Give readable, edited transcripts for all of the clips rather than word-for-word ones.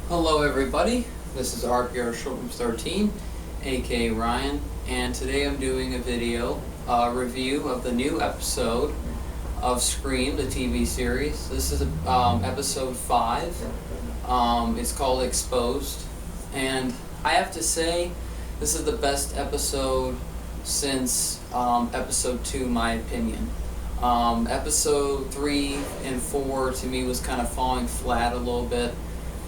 Hello everybody, this is RPR Shortfilms 13, aka Ryan, and today I'm doing a video review of the new episode of Scream, the TV series. This is episode 5. It's called Exposed, and I have to say this is the best episode since episode 2 in my opinion. Episode 3 and 4 to me was kind of falling flat a little bit.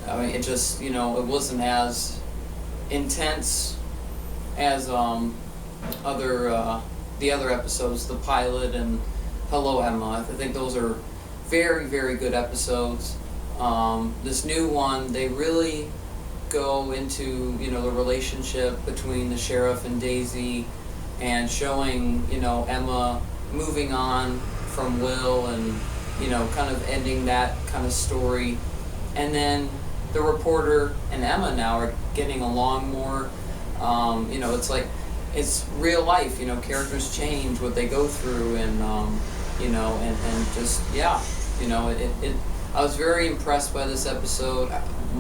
I mean, it just, it wasn't as intense as the other episodes, the pilot and Hello Emma. I think those are very, very good episodes. This new one, they really go into, the relationship between the sheriff and Daisy and showing, Emma moving on from Will and, kind of ending that kind of story. And then the reporter and Emma now are getting along more. It's like, it's real life, characters change, what they go through, and, and just, yeah, I was very impressed by this episode.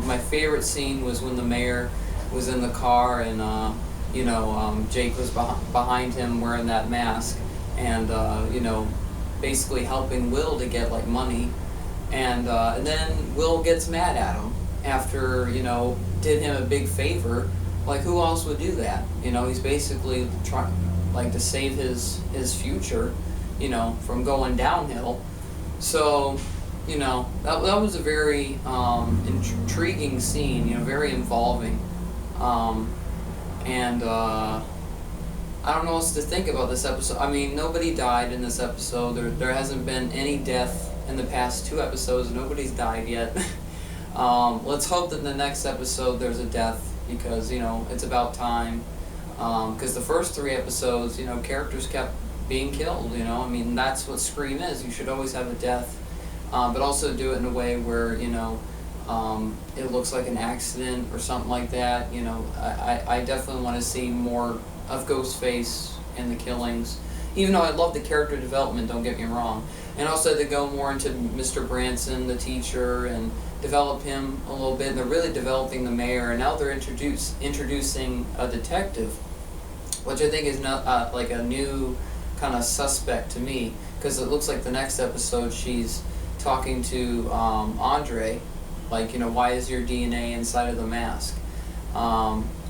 My favorite scene was when the mayor was in the car and, Jake was behind him wearing that mask and, basically helping Will to get, money. And then Will gets mad at him after, did him a big favor. Like, who else would do that? He's basically trying, to save his future, from going downhill. So, that was a very intriguing scene, very involving. And I don't know what else to think about this episode. I mean, nobody died in this episode. There hasn't been any death in the past 2 episodes. Nobody's died yet. Let's hope that in the next episode there's a death, because it's about time. Because the first 3 episodes, characters kept being killed. I mean, that's what Scream is. You should always have a death, but also do it in a way where it looks like an accident or something like that. I definitely want to see more of Ghostface in the killings. Even though I love the character development, don't get me wrong. And also to go more into Mr. Branson, the teacher, and develop him a little bit. And they're really developing the mayor, and now they're introducing a detective, which I think is not like a new kind of suspect to me, because it looks like the next episode she's talking to Andre, why is your DNA inside of the mask?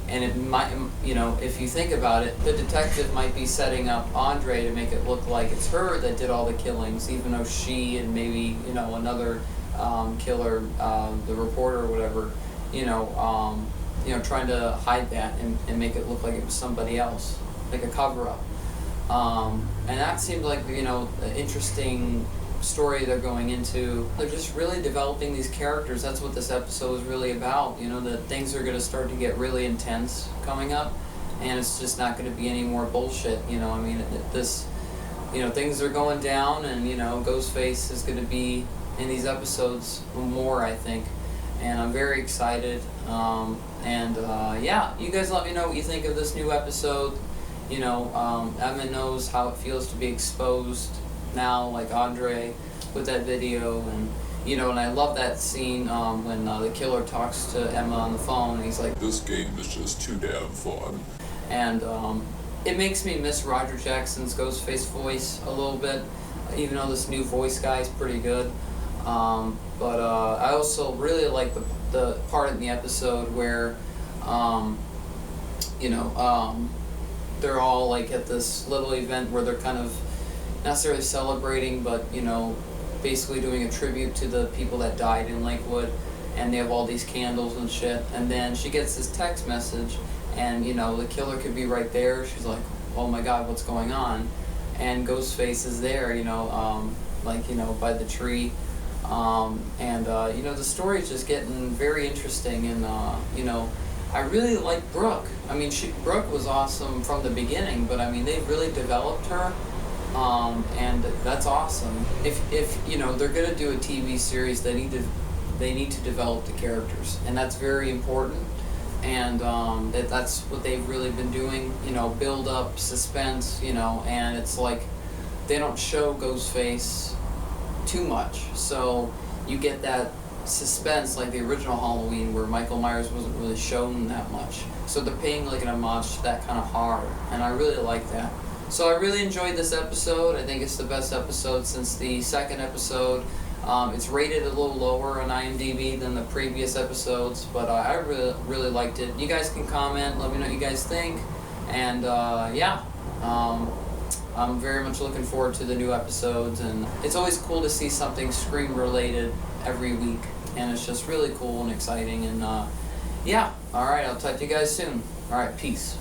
And it might, if you think about it, the detective might be setting up Andre to make it look like it's her that did all the killings, even though she and maybe, another killer, the reporter or whatever, trying to hide that and make it look like it was somebody else, like a cover-up. And that seemed like, an interesting story they're going into. They're just really developing these characters. That's what this episode is really about. That things are going to start to get really intense coming up, and it's just not going to be any more bullshit. I mean, things are going down, and Ghostface is going to be in these episodes more, I think, and I'm very excited. Yeah, you guys let me know what you think of this new episode. Emma knows how it feels to be exposed now, like Andre with that video, and and I love that scene when the killer talks to Emma on the phone, and he's like, "This game is just too damn fun." And it makes me miss Roger Jackson's Ghostface voice a little bit, even though this new voice guy is pretty good. But I also really like the part in the episode where they're all at this little event where they're kind of not necessarily celebrating, but basically doing a tribute to the people that died in Lakewood, and they have all these candles and shit. And then she gets this text message, and the killer could be right there. She's like, oh my god, what's going on? And Ghostface is there, by the tree. The story is just getting very interesting, and I really like Brooke. I mean, Brooke was awesome from the beginning, but I mean, they really developed her. And that's awesome. If they're gonna do a TV series, they need to develop the characters, and that's very important. And that's what they've really been doing. Build up suspense. And it's like they don't show Ghostface too much, so you get that suspense like the original Halloween, where Michael Myers wasn't really shown that much. So they're paying like an homage to that kind of horror, and I really like that. So I really enjoyed this episode. I think it's the best episode since the second episode. It's rated a little lower on IMDb than the previous episodes, but I really liked it. You guys can comment, let me know what you guys think, and I'm very much looking forward to the new episodes, and it's always cool to see something Scream related every week, and it's just really cool and exciting, and alright, I'll talk to you guys soon. Alright, peace.